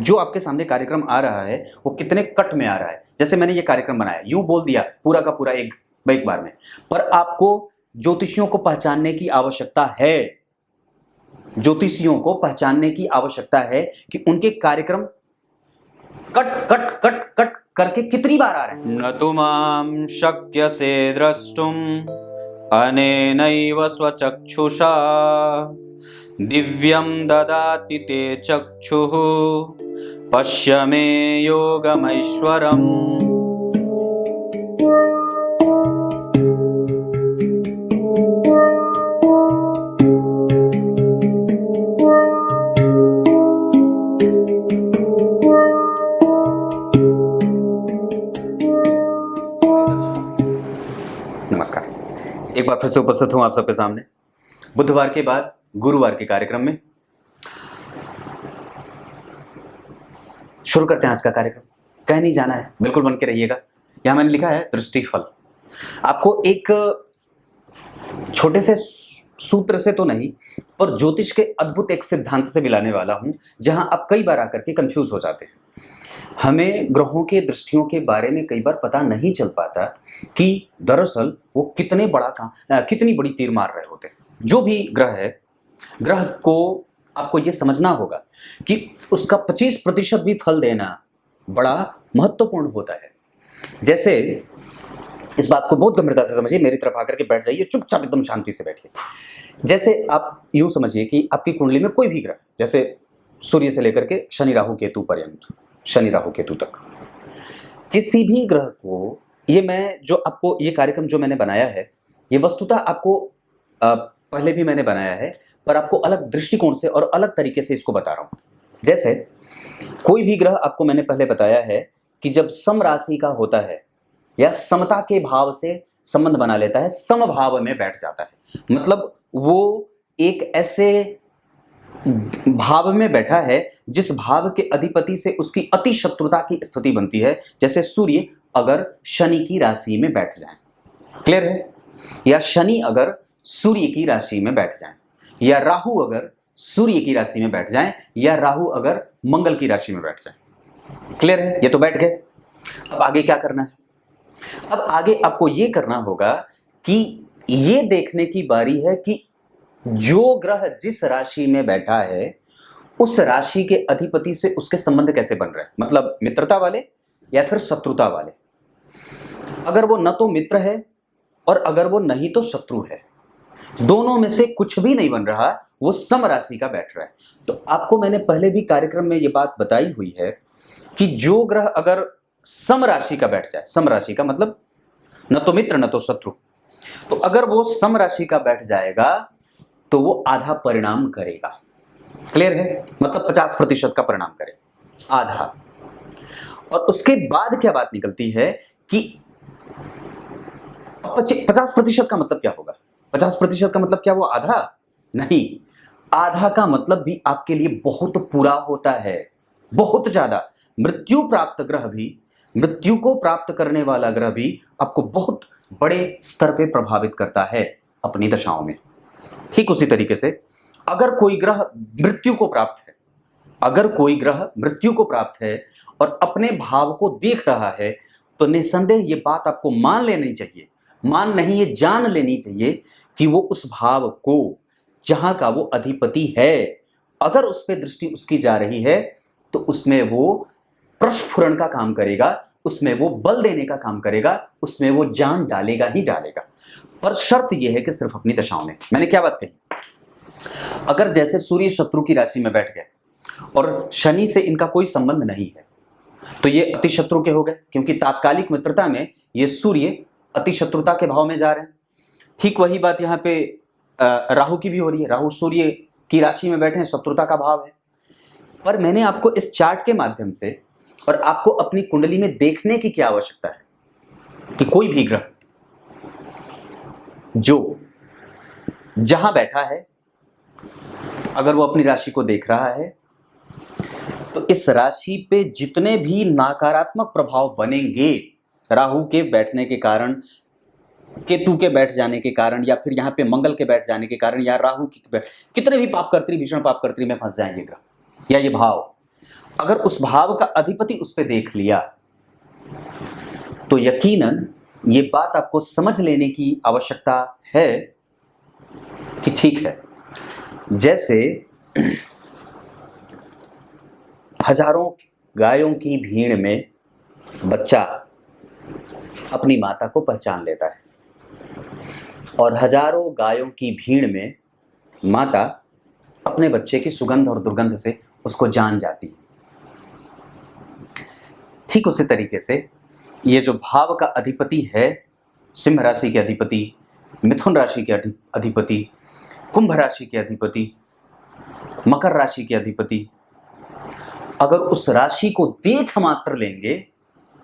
जो आपके सामने कार्यक्रम आ रहा है वो कितने कट में आ रहा है। जैसे मैंने ये कार्यक्रम बनाया, यूं बोल दिया पूरा का पूरा एक बार में, पर आपको ज्योतिषियों को पहचानने की आवश्यकता है। ज्योतिषियों को पहचानने की आवश्यकता है कि उनके कार्यक्रम कट कट कट कट करके कितनी बार आ रहे हैं। न तु मां शक्यसे द्रष्टुम् अनेनैव स्वचक्षुषा दिव्यं ददाति ते चक्षुः पश्य मे योगमैश्वरम्। नमस्कार, एक बार फिर से उपस्थित हूं आप सबके सामने बुधवार के बाद गुरुवार के कार्यक्रम में। शुरू करते हैं आज का कार्यक्रम। कहीं नहीं जाना है, बिल्कुल बन के रहिएगा। यहां मैंने लिखा है दृष्टिफल। आपको एक छोटे से सूत्र से तो नहीं, पर ज्योतिष के अद्भुत एक सिद्धांत से मिलाने वाला हूं, जहां आप कई बार आकर के कंफ्यूज हो जाते हैं। हमें ग्रहों के दृष्टियों के बारे में कई बार पता नहीं चल पाता कि दरअसल वो कितनी बड़ी तीर मार रहे होते हैं। जो भी ग्रह है, ग्रह को आपको ये समझना होगा कि उसका 25% भी फल देना बड़ा महत्वपूर्ण होता है। जैसे इस बात को बहुत गंभीरता से समझिए, मेरी तरफ आकर के बैठ जाइए, चुपचाप एकदम शांति से बैठिए। जैसे आप यूं समझिए कि आपकी कुंडली में कोई भी ग्रह, जैसे सूर्य से लेकर के शनि राहु केतु पर्यंत, शनि राहु केतु तक, किसी भी ग्रह को, ये मैं जो आपको ये कार्यक्रम जो मैंने बनाया है, ये वस्तुतः आपको पहले भी मैंने बनाया है, पर आपको अलग दृष्टिकोण से और अलग तरीके से इसको बता रहा हूं। जैसे कोई भी ग्रह, आपको मैंने पहले बताया है कि जब सम राशि का होता है या समता के भाव से संबंध बना लेता है, समभाव में बैठ जाता है, मतलब वो एक ऐसे भाव में बैठा है जिस भाव के अधिपति से उसकी अति शत्रुता की स्थिति बनती है। जैसे सूर्य अगर शनि की राशि में बैठ जाए, क्लियर है, या शनि अगर सूर्य की राशि में बैठ जाए, या राहु अगर सूर्य की राशि में बैठ जाए, या राहु अगर मंगल की राशि में बैठ जाए। क्लियर है, ये तो बैठ गए। अब आगे क्या करना है? अब आगे आपको ये करना होगा कि ये देखने की बारी है कि जो ग्रह जिस राशि में बैठा है उस राशि के अधिपति से उसके संबंध कैसे बन रहे हैं, मतलब मित्रता वाले या फिर शत्रुता वाले। अगर वो न तो मित्र है और अगर वो नहीं तो शत्रु है, दोनों में से कुछ भी नहीं बन रहा, वो सम राशि का बैठ रहा है। तो आपको मैंने पहले भी कार्यक्रम में ये बात बताई हुई है कि जो ग्रह अगर सम राशि का बैठ जाए, सम राशि का मतलब न तो मित्र न तो शत्रु, तो अगर वो सम राशि का बैठ जाएगा तो वो आधा परिणाम करेगा। क्लियर है, मतलब 50% का परिणाम करे, आधा। और उसके बाद क्या बात निकलती है कि 50% का मतलब क्या होगा? 50% का मतलब क्या वो आधा नहीं, आधा का मतलब भी आपके लिए बहुत पूरा होता है, बहुत ज्यादा। मृत्यु प्राप्त ग्रह भी, मृत्यु को प्राप्त करने वाला ग्रह भी आपको बहुत बड़े स्तर पे प्रभावित करता है अपनी दशाओं में। ठीक उसी तरीके से अगर कोई ग्रह मृत्यु को प्राप्त है, अगर कोई ग्रह मृत्यु को प्राप्त है और अपने भाव को देख रहा है, तो निसंदेह ये बात आपको मान लेनी चाहिए, मान नहीं ये जान लेनी चाहिए कि वो उस भाव को, जहां का वो अधिपति है, अगर उस पर दृष्टि उसकी जा रही है तो उसमें वो प्रस्फुरण का काम करेगा, उसमें वो बल देने का काम करेगा, उसमें वो जान डालेगा ही डालेगा। पर शर्त यह है कि सिर्फ अपनी दशाओं में। मैंने क्या बात कही? अगर जैसे सूर्य शत्रु की राशि में बैठ गए और शनि से इनका कोई संबंध नहीं है, तो ये अति शत्रु के हो गए, क्योंकि तात्कालिक मित्रता में ये सूर्य अति शत्रुता के भाव में जा रहे हैं। ठीक वही बात यहाँ पे राहु की भी हो रही है। राहु सूर्य की राशि में बैठे हैं, शत्रुता का भाव है। पर मैंने आपको इस चार्ट के माध्यम से और आपको अपनी कुंडली में देखने की क्या आवश्यकता है कि कोई भी ग्रह जो जहां बैठा है, अगर वो अपनी राशि को देख रहा है, तो इस राशि पे जितने भी नकारात्मक प्रभाव बनेंगे, राहु के बैठने के कारण, केतु के बैठ जाने के कारण, या फिर यहाँ पे मंगल के बैठ जाने के कारण, या राहु की कितने भी पाप कर्त्री, भीषण पाप कर्त्री में फंस जाएंगे ग्रह या ये भाव, अगर उस भाव का अधिपति उस पे देख लिया तो यकीनन ये बात आपको समझ लेने की आवश्यकता है कि ठीक है, जैसे हजारों गायों की भीड़ में बच्चा अपनी माता को पहचान लेता है और हजारों गायों की भीड़ में माता अपने बच्चे की सुगंध और दुर्गंध से उसको जान जाती है। ठीक उसी तरीके से ये जो भाव का अधिपति है, सिंह राशि के अधिपति, मिथुन राशि के अधिपति, कुंभ राशि के अधिपति, मकर राशि के अधिपति, अगर उस राशि को देख मात्र लेंगे,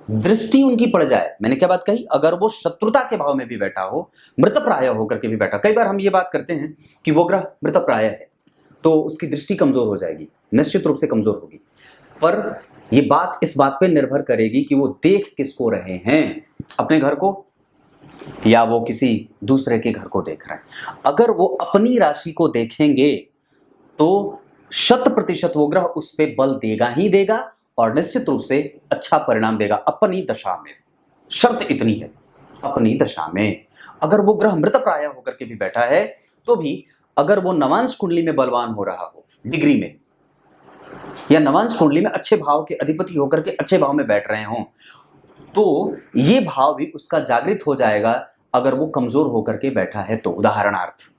दृष्टि उनकी पड़ जाए, मैंने क्या बात कही, अगर वो शत्रुता के भाव में भी बैठा हो, मृतप्राय होकर के भी बैठा, कई बार हम ये बात करते हैं कि वो ग्रह मृतप्राय है तो उसकी दृष्टि कमजोर हो जाएगी, निश्चित रूप से कमजोर होगी, पर ये बात इस बात पे निर्भर करेगी कि वो देख किसको रहे हैं, अपने घर को या वो किसी दूसरे के घर को देख रहे हैं। अगर वो अपनी राशि को देखेंगे तो 100% वो ग्रह उस पे बल देगा ही देगा और निश्चित रूप से अच्छा परिणाम देगा अपनी दशा में। शर्त इतनी है, अपनी दशा में। अगर वो ग्रह मृतप्राय होकर के भी बैठा है तो भी अगर वो नवांश कुंडली में बलवान हो रहा हो, डिग्री में, या नवांश कुंडली में अच्छे भाव के अधिपति होकर के अच्छे भाव में बैठ रहे हों, तो ये भाव भी उसका जागृत हो जाएगा अगर वो कमजोर होकर के बैठा है तो। उदाहरणार्थ,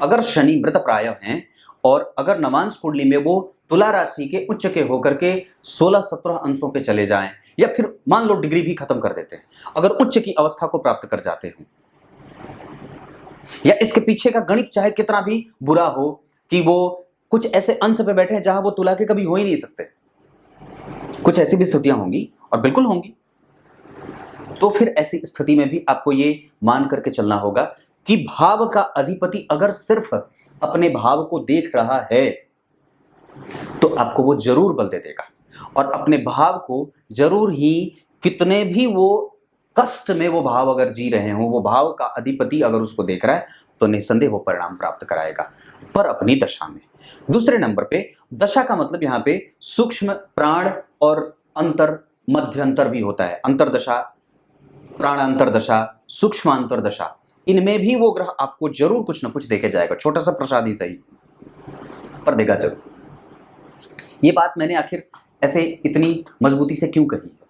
अगर शनि मृतप्राय हैं और अगर नवांश कुंडली में वो तुला राशि के उच्च के होकर के 16-17 अंशों पे चले जाएं, या फिर मान लो डिग्री भी खत्म कर देते हैं, अगर उच्च की अवस्था को प्राप्त कर जाते हो, या इसके पीछे का गणित चाहे कितना भी बुरा हो कि वो कुछ ऐसे अंश पे बैठे हैं जहां वो तुला के कभी हो ही नहीं सकते, कुछ ऐसी भी स्थितियां होंगी और बिल्कुल होंगी, तो फिर ऐसी स्थिति में भी आपको ये मान करके चलना होगा कि भाव का अधिपति अगर सिर्फ अपने भाव को देख रहा है तो आपको वो जरूर बल दे देगा और अपने भाव को जरूर ही, कितने भी वो कष्ट में वो भाव अगर जी रहे हो, वो भाव का अधिपति अगर उसको देख रहा है तो निसंदेह वो परिणाम प्राप्त कराएगा, पर अपनी दशा में। दूसरे नंबर पे दशा का मतलब यहाँ पे सूक्ष्म, प्राण और अंतर, मध्य अंतर भी होता है। अंतरदशा, प्राण अंतरदशा, सूक्ष्म अंतरदशा, इनमें भी वो ग्रह आपको जरूर कुछ ना कुछ देके जाएगा, छोटा सा प्रसाद ही सही, पर देगा जरूर। ये बात मैंने आखिर ऐसे इतनी मजबूती से क्यों कही है,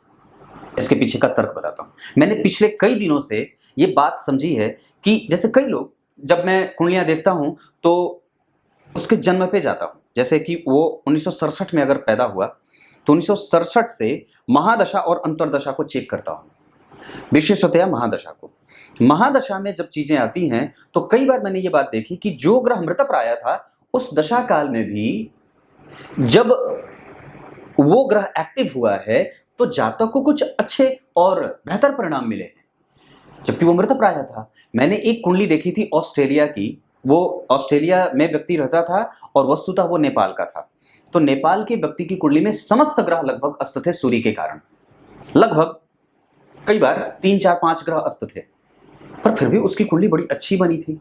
इसके पीछे का तर्क बताता हूं। मैंने पिछले कई दिनों से ये बात समझी है कि जैसे कई लोग, जब मैं कुंडलियां देखता हूं तो उसके जन्म पे जाता हूं, जैसे कि वो 1967 में अगर पैदा हुआ तो 1967 से महादशा और अंतरदशा को चेक करता हूं, विशेषतया महादशा को। महादशा में जब चीजें आती हैं तो कई बार मैंने ये बात देखी कि जो ग्रह मृतप्राय था उस दशा काल में भी जब वो ग्रह एक्टिव हुआ है तो जातक को कुछ अच्छे और बेहतर परिणाम मिले हैं, जबकि वो मृतप्राय था। मैंने एक कुंडली देखी थी ऑस्ट्रेलिया की, वो ऑस्ट्रेलिया में व्यक्ति रहता था और वस्तुतः वो नेपाल का था, तो नेपाल के व्यक्ति की कुंडली में समस्त ग्रह लगभग अस्त थे सूर्य के कारण, लगभग कई बार 3-4-5 ग्रह अस्त थे, पर फिर भी उसकी कुंडली बड़ी अच्छी बनी थी।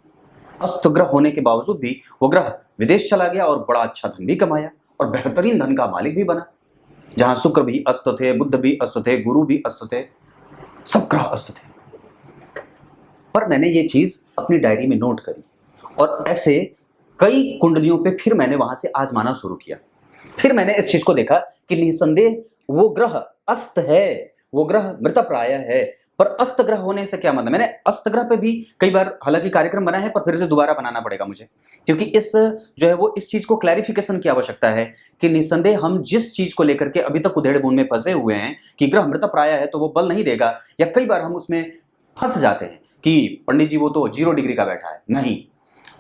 अस्त ग्रह होने के बावजूद भी वो ग्रह विदेश चला गया और बड़ा अच्छा धन भी कमाया और बेहतरीन धन का मालिक भी बना, जहां शुक्र भी अस्त थे, बुध भी अस्त थे, गुरु भी अस्त थे, सब ग्रह अस्त थे। पर मैंने ये चीज अपनी डायरी में नोट करी और ऐसे कई कुंडलियों पे फिर मैंने वहां से आजमाना शुरू किया। फिर मैंने इस चीज को देखा कि निसंदेह वो ग्रह अस्त है, वो ग्रह मृतप्राय है, पर अस्त ग्रह होने से क्या मतलब। मैंने अस्त ग्रह पे भी कई बार हालांकि कार्यक्रम बनाया है, पर फिर से दोबारा बनाना पड़ेगा मुझे, क्योंकि इस जो है वो इस चीज को क्लैरिफिकेशन की आवश्यकता है कि निसंदेह हम जिस चीज को लेकर के अभी तक उधेड़ बुन में फंसे हुए हैं कि ग्रह मृतप्राय है तो वो बल नहीं देगा, या कई बार हम उसमें फंस जाते हैं कि पंडित जी वो तो 0 डिग्री का बैठा है। नहीं,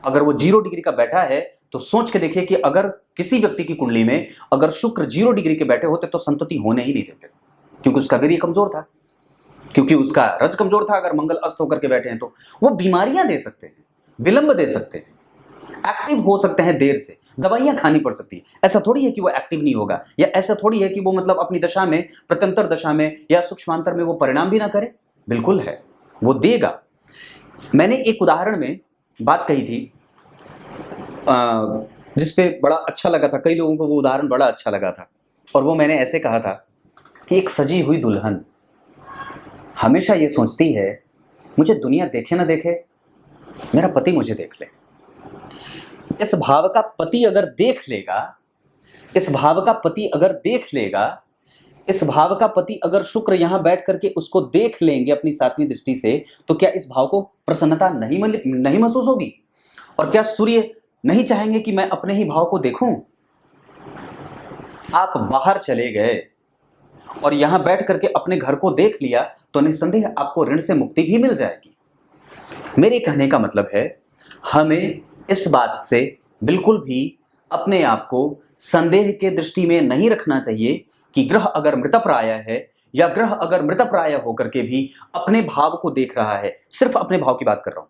अगर वो 0 डिग्री का बैठा है तो सोच के देखिए कि अगर किसी व्यक्ति की कुंडली में अगर शुक्र 0 डिग्री के बैठे होते तो संतति होने ही नहीं देते, क्योंकि उसका वीर्य कमजोर था, क्योंकि उसका रज कमजोर था। अगर मंगल अस्त होकर के बैठे हैं तो वो बीमारियां दे सकते हैं, विलंब दे सकते हैं, एक्टिव हो सकते हैं देर से, दवाइयां खानी पड़ सकती है। ऐसा थोड़ी है कि वो एक्टिव नहीं होगा, या ऐसा थोड़ी है कि वो मतलब अपनी दशा में, प्रत्यंतर दशा में या सूक्ष्मांतर में वो परिणाम भी ना करे, बिल्कुल है, वो देगा। मैंने एक उदाहरण में बात कही थी जिसपे बड़ा अच्छा लगा था, कई लोगों को वो उदाहरण बड़ा अच्छा लगा था। और वो मैंने ऐसे कहा था कि एक सजी हुई दुल्हन हमेशा ये सोचती है मुझे दुनिया देखे ना देखे, मेरा पति मुझे देख ले। इस भाव का पति अगर देख लेगा, इस भाव का पति अगर देख लेगा, इस भाव का पति अगर शुक्र यहां बैठ करके उसको देख लेंगे अपनी सातवीं दृष्टि से, तो क्या इस भाव को प्रसन्नता नहीं महसूस होगी? और क्या सूर्य नहीं चाहेंगे कि मैं अपने ही भाव को देखूं? आप बाहर चले गए और यहां बैठ करके अपने घर को देख लिया तो निस्संदेह आपको ऋण से मुक्ति भी मिल जाएगी। मेरे कहने का मतलब है, हमें इस बात से बिल्कुल भी अपने आप को संदेह के दृष्टि में नहीं रखना चाहिए कि ग्रह अगर मृतप्राय है या ग्रह अगर मृतप्राय होकर के भी अपने भाव को देख रहा है, सिर्फ अपने भाव की बात कर रहा हूं,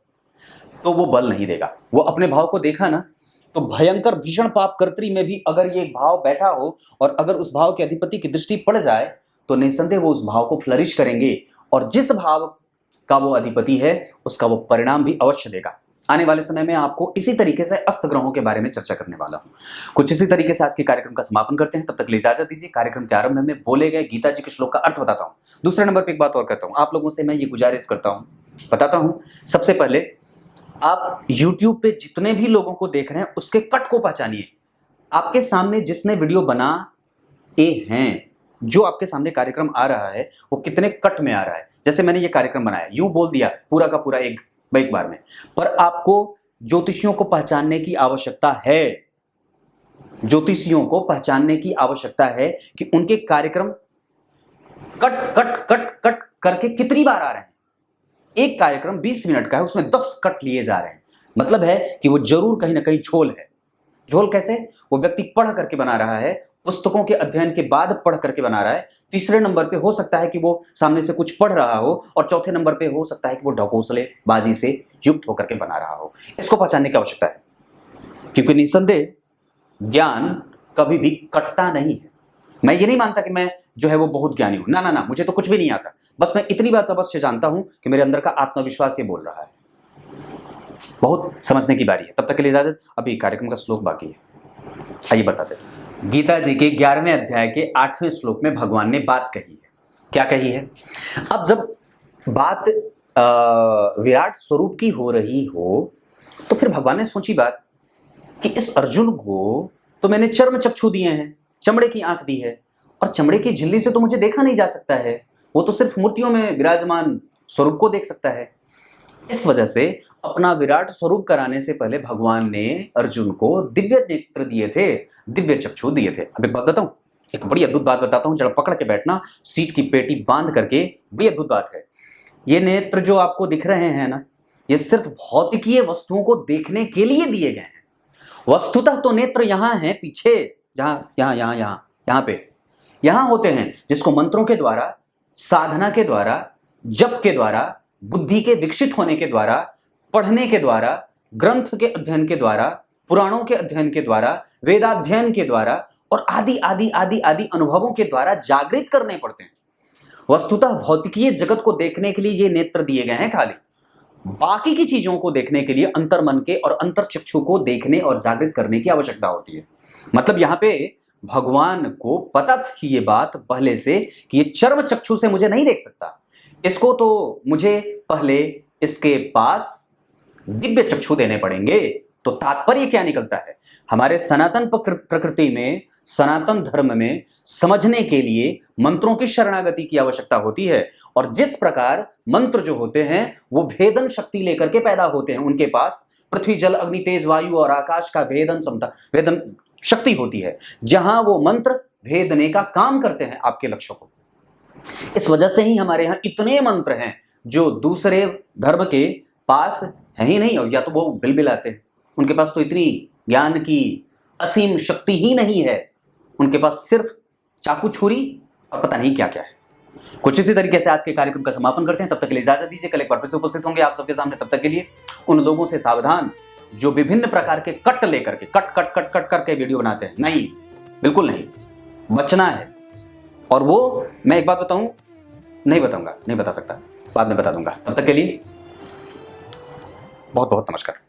तो वो बल नहीं देगा। वो अपने भाव को देखा ना, तो भयंकर भीषण पाप कर्त्री में भी अगर ये भाव बैठा हो और अगर उस भाव के अधिपति की दृष्टि पड़ जाए तो निस्संदेह वो उस भाव को फ्लरिश करेंगे और जिस भाव का वो अधिपति है उसका वो परिणाम भी अवश्य देगा। आने वाले समय में आपको इसी तरीके से अस्त ग्रहों के बारे में चर्चा करने वाला हूं। कुछ इसी तरीके से आज के कार्यक्रम का समापन करते हैं। तब तक के लिए इजाजत दीजिए। कार्यक्रम के आरंभ में बोले गए गीता जी के श्लोक का अर्थ बताता हूं। दूसरे नंबर पर एक बात और कहता हूं, आप लोगों से मैं ये गुजारिश करता हूं, बताता हूं। सबसे पहले आप YouTube पे जितने भी लोगों को देख रहे हैं उसके कट को पहचानिए। आपके सामने जिसने वीडियो बना हैं, जो आपके सामने कार्यक्रम आ रहा है वो कितने कट में आ रहा है। जैसे मैंने ये कार्यक्रम बनाया, यूं बोल दिया पूरा का पूरा एक बार में, पर आपको ज्योतिषियों को पहचानने की आवश्यकता है। ज्योतिषियों को पहचानने की आवश्यकता है कि उनके कार्यक्रम कट कट कट कट करके कितनी बार आ रहे हैं। एक कार्यक्रम 20 मिनट का है, उसमें 10 कट लिए जा रहे हैं, मतलब है कि वो जरूर कहीं ना कहीं झोल है। झोल कैसे? वो व्यक्ति पढ़ करके बना रहा है, पुस्तकों के अध्ययन के बाद पढ़ करके बना रहा है। तीसरे नंबर पे हो सकता है कि वो सामने से कुछ पढ़ रहा हो और चौथे नंबर पे हो सकता है कि वो ढकोसले बाजी से युक्त होकर के बना रहा हो। इसको पहचानने की आवश्यकता है, क्योंकि निस्संदेह ज्ञान कभी भी कटता नहीं है। मैं ये नहीं मानता कि मैं जो है वो बहुत ज्ञानी हूं, ना ना ना, मुझे तो कुछ भी नहीं आता। बस मैं इतनी बात अवश्य जानता हूं कि मेरे अंदर का आत्मविश्वास ये बोल रहा है। बहुत समझने की बारी है। तब तक के लिए इजाजत। अभी कार्यक्रम का श्लोक बाकी है, आइए बताते हैं। गीता जी के 11वें अध्याय के 8वें श्लोक में भगवान ने बात कही है। क्या कही है? अब जब बात विराट स्वरूप की हो रही हो तो फिर भगवान ने सोची बात कि इस अर्जुन को तो मैंने चर्म चक्षु दिए हैं, चमड़े की आंख दी है, और चमड़े की झिल्ली से तो मुझे देखा नहीं जा सकता है, वो तो सिर्फ मूर्तियों में विराजमान स्वरूप को देख सकता है। इस वजह से अपना विराट स्वरूप कराने से पहले भगवान ने अर्जुन को दिव्य नेत्र दिए थे, दिव्य चक्षु दिए थे। अब एक बात बताऊं, एक बड़ी अद्भुत बात बताता हूं, जरा पकड़ के बैठना, सीट की पेटी बांध करके। बड़ी अद्भुत बात है। ये नेत्र जो आपको दिख रहे हैं ना, ये सिर्फ भौतिकीय वस्तुओं को देखने के लिए दिए गए हैं। वस्तुतः तो नेत्र यहां है पीछे, जहां यहां पे यहां होते हैं, जिसको मंत्रों के द्वारा, साधना के द्वारा, जप के द्वारा, बुद्धि के विकसित होने के द्वारा, पढ़ने के द्वारा, ग्रंथ के अध्ययन के द्वारा, पुराणों के अध्ययन के द्वारा, वेदाध्ययन के द्वारा और आदि आदि आदि आदि अनुभवों के द्वारा जागृत करने पड़ते हैं। वस्तुतः भौतिकीय जगत को देखने के लिए ये नेत्र दिए गए हैं खाली। बाकी की चीजों को देखने के लिए अंतर मन के और अंतर चक्षु को देखने और जागृत करने की आवश्यकता होती है। मतलब यहां पे भगवान को पता थी ये बात पहले से कि ये चर्म चक्षु से मुझे नहीं देख सकता, इसको तो मुझे पहले इसके पास दिव्य चक्षु देने पड़ेंगे। तो तात्पर्य क्या निकलता है? हमारे सनातन प्रकृति में, सनातन धर्म में समझने के लिए मंत्रों की शरणागति की आवश्यकता होती है। और जिस प्रकार मंत्र जो होते हैं वो भेदन शक्ति लेकर के पैदा होते हैं, उनके पास पृथ्वी जल अग्नि तेज वायु और आकाश का भेदन शक्ति होती है, जहां वो मंत्र भेदने का काम करते हैं आपके लक्ष्य को। इस वजह से ही हमारे यहाँ इतने मंत्र हैं जो दूसरे धर्म के पास है ही नहीं, और या तो वो बिलबिलाते हैं। उनके पास तो इतनी ज्ञान की असीम शक्ति ही नहीं है, उनके पास सिर्फ चाकू छुरी और पता नहीं क्या क्या है। कुछ इसी तरीके से आज के कार्यक्रम का समापन करते हैं। तब तक के लिए इजाजत दीजिए। कल एक बार फिर से उपस्थित होंगे आप सबके सामने। तब तक के लिए उन लोगों से सावधान जो विभिन्न प्रकार के कट लेकर के कट करके वीडियो बनाते हैं। नहीं, बिल्कुल नहीं, बचना है। और वो मैं एक बात बताऊं, नहीं बताऊंगा, नहीं बता सकता, बाद में बता दूंगा। तब तक के लिए बहुत बहुत नमस्कार।